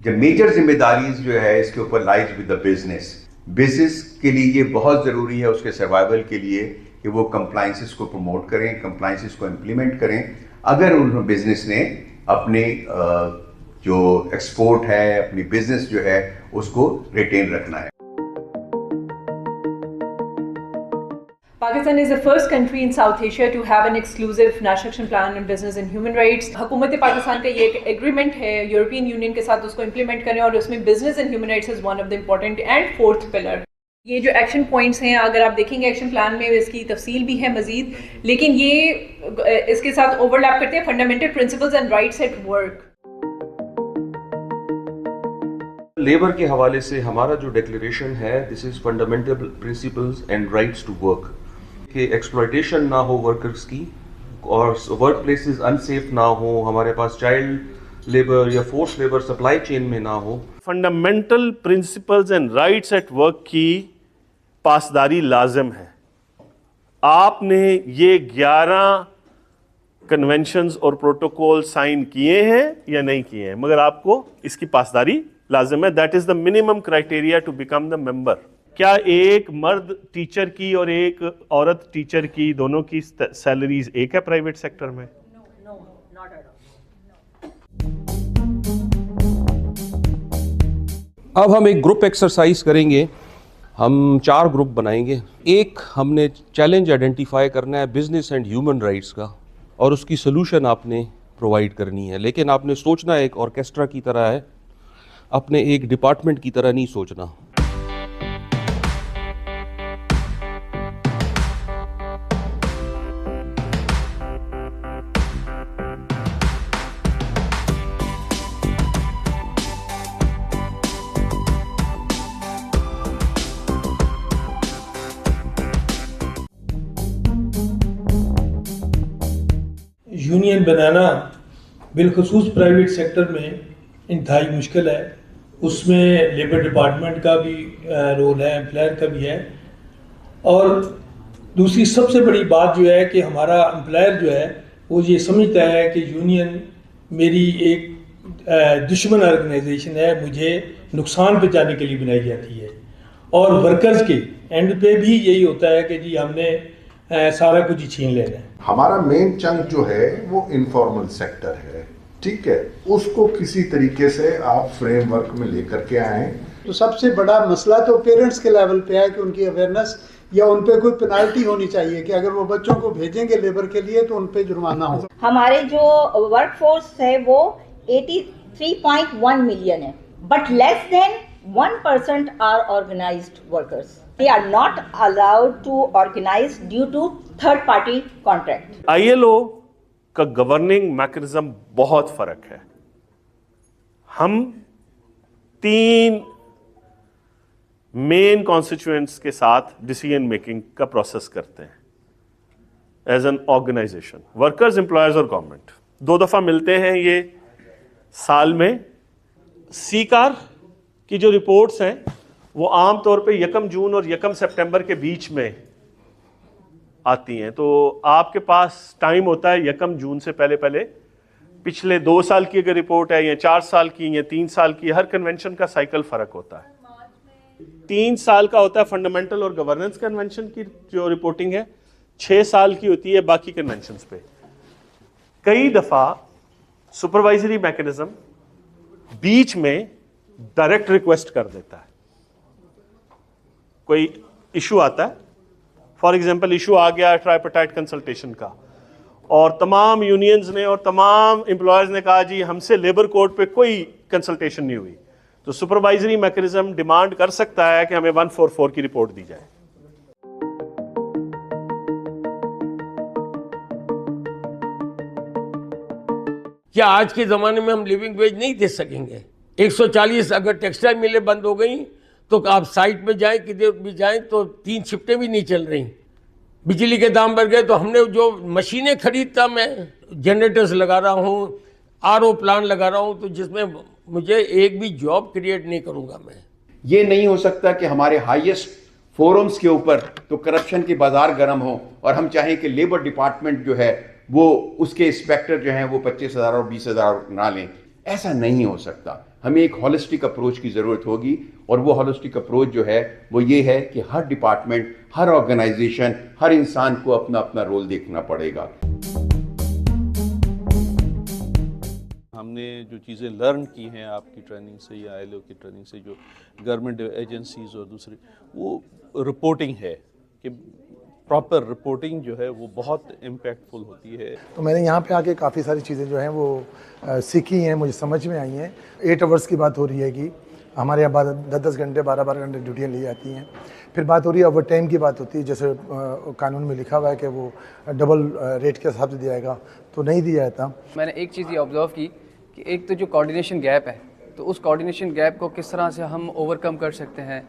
जो मेजर जिम्मेदारी जो है इसके ऊपर लाइज विद द बिजनेस के लिए ये बहुत ज़रूरी है उसके सर्वाइवल के लिए कि वो कंप्लाइंसेस को प्रमोट करें, कंप्लाइंसेस को इम्प्लीमेंट करें। अगर उन बिजनेस ने अपने जो एक्सपोर्ट है, अपनी बिजनेस जो है उसको रिटेन रखना है। Pakistan is the first country in South Asia to have an exclusive National Action Plan on Business and Human Rights. हुकूमत पाकिस्तान का ये एक एग्रीमेंट है यूरोपियन यूनियन के साथ, उसको इम्प्लीमेंट करें और उसमें business and human rights is one of the important and fourth pillar. ये जो एक्शन पॉइंट्स हैं, अगर आप देखेंगे एक्शन प्लान में इसकी तफसील भी है मजीद, लेकिन ये इसके साथ ओवरलैप करते हैं fundamental principles and rights at work. Labour के हवाले से हमारा जो डिक्लेरेशन है, this is fundamental principles and rights to work, कि एक्सप्लॉयटेशन ना हो वर्कर्स की और वर्क प्लेसेस अनसेफ ना हो, हमारे पास चाइल्ड लेबर या फोर्स लेबर सप्लाई चेन में ना हो। Fundamental principles and rights at work की पासदारी लाजिम है। आपने ये 11 कन्वेंशंस और प्रोटोकॉल साइन किए हैं या नहीं किए हैं, मगर आपको इसकी पासदारी लाजिम है। That is the minimum criteria to become the member. क्या एक मर्द टीचर की और एक औरत टीचर की दोनों की सैलरीज एक है प्राइवेट सेक्टर में? No, not at all. अब हम एक ग्रुप एक्सरसाइज करेंगे। हम 4 ग्रुप बनाएंगे। एक हमने चैलेंज आइडेंटिफाई करना है बिजनेस एंड ह्यूमन राइट्स का, और उसकी सोल्यूशन आपने प्रोवाइड करनी है। लेकिन आपने सोचना एक ऑर्केस्ट्रा की तरह है, अपने एक डिपार्टमेंट की तरह नहीं सोचना। यूनियन बनाना बिलखसूस प्राइवेट सेक्टर में इंतहाई मुश्किल है। उसमें लेबर डिपार्टमेंट का भी रोल है, एम्प्लॉयर का भी है। और दूसरी सबसे बड़ी बात जो है कि हमारा एम्प्लॉयर जो है वो ये समझता है कि यूनियन मेरी एक दुश्मन ऑर्गेनाइजेशन है, मुझे नुकसान पहुंचाने के लिए बनाई जाती है। और वर्कर्स के एंड पे भी यही होता है कि जी हमने सारा कुछ ही छीन लेना है। हमारा मेन चंक जो है वो इनफॉर्मल सेक्टर है, ठीक है, उसको किसी तरीके से आप फ्रेमवर्क में लेकर के आए। तो सबसे बड़ा मसला तो पेरेंट्स के लेवल पे है कि उनकी अवेयरनेस या उन पे कोई पेनाल्टी होनी चाहिए कि अगर वो बच्चों को भेजेंगे लेबर के लिए तो उन पे जुर्माना हो। हमारे जो वर्कफोर्स है वो 83.1 मिलियन है, but less than 1% are organised workers. They are not allowed to organize due to third party contract. ILO का गवर्निंग मैकेनिज्म बहुत फर्क है। हम 3 मेन कॉन्स्टिट्यूएंट्स के साथ डिसीजन मेकिंग का प्रोसेस करते हैं as an organisation, workers, employers और गवर्नमेंट। 2 दफा मिलते हैं ये साल में। सीकार की जो रिपोर्ट्स हैं वो आम तौर पे 1 जून और 1 सितंबर के बीच में आती हैं। तो आपके पास टाइम होता है 1 जून से पहले पिछले 2 साल की अगर रिपोर्ट है या 4 साल की या 3 साल की, हर कन्वेंशन का साइकिल फर्क होता है। 3 साल का होता है फंडामेंटल और गवर्नेंस कन्वेंशन की जो रिपोर्टिंग है, 6 साल की होती है बाकी कन्वेंशंस पे। कई दफा सुपरवाइजरी मैकेनिज्म बीच में डायरेक्ट रिक्वेस्ट कर देता है। कोई इशू आता है, फॉर एग्जांपल इशू आ गया ट्राइपार्टाइट कंसल्टेशन का, और तमाम यूनियंस ने और तमाम एम्प्लॉयर्स ने कहा जी हमसे लेबर कोड पे कोई कंसल्टेशन नहीं हुई, तो सुपरवाइजरी मैकेनिज्म डिमांड कर सकता है कि हमें 144 की रिपोर्ट दी जाए। क्या आज के ज़माने में हम लिविंग वेज नहीं दे सकेंगे? 140 अगर टेक्सटाइल मिलें बंद हो गई तो आप साइट में जाएं, किधर भी जाएं तो 3 शिफ्टें भी नहीं चल रही। बिजली के दाम बढ़ गए तो हमने जो मशीनें खरीदता, मैं जनरेटर्स लगा रहा हूँ, आरओ प्लांट लगा रहा हूँ, तो जिसमें मुझे एक भी जॉब क्रिएट नहीं करूँगा मैं। ये नहीं हो सकता कि हमारे हाईएस्ट फोरम्स के ऊपर तो करप्शन की बाजार गर्म हो और हम चाहें कि लेबर डिपार्टमेंट जो है वो उसके इंस्पेक्टर जो हैं वो 25,000 और 20,000 ना लें। ऐसा नहीं हो सकता। हमें एक हॉलिस्टिक अप्रोच की ज़रूरत होगी, और वो हॉलिस्टिक अप्रोच जो है वो ये है कि हर डिपार्टमेंट, हर ऑर्गेनाइजेशन, हर इंसान को अपना अपना रोल देखना पड़ेगा। हमने जो चीज़ें लर्न की हैं आपकी ट्रेनिंग से या ILO की ट्रेनिंग से, जो गवर्नमेंट एजेंसीज़ और दूसरी, वो रिपोर्टिंग है कि प्रॉपर रिपोर्टिंग जो है वो बहुत इम्पैक्टफुल होती है। तो मैंने यहाँ पे आके काफ़ी सारी चीज़ें जो हैं वो सीखी हैं, मुझे समझ में आई हैं। 8 आवर्स की बात हो रही है कि हमारे यहाँ 10-10 घंटे 12-12 घंटे ड्यूटियाँ ली जाती हैं। फिर बात हो रही है ओवर टाइम की बात होती है, जैसे कानून में लिखा हुआ है कि वो डबल रेट के हिसाब से दिया जाएगा, तो नहीं दिया जाता। मैंने एक चीज़ ये ऑब्जर्व की कि एक तो जो कोऑर्डिनेशन गैप है, तो उस कोऑर्डिनेशन गैप को किस तरह से हम ओवरकम कर सकते हैं।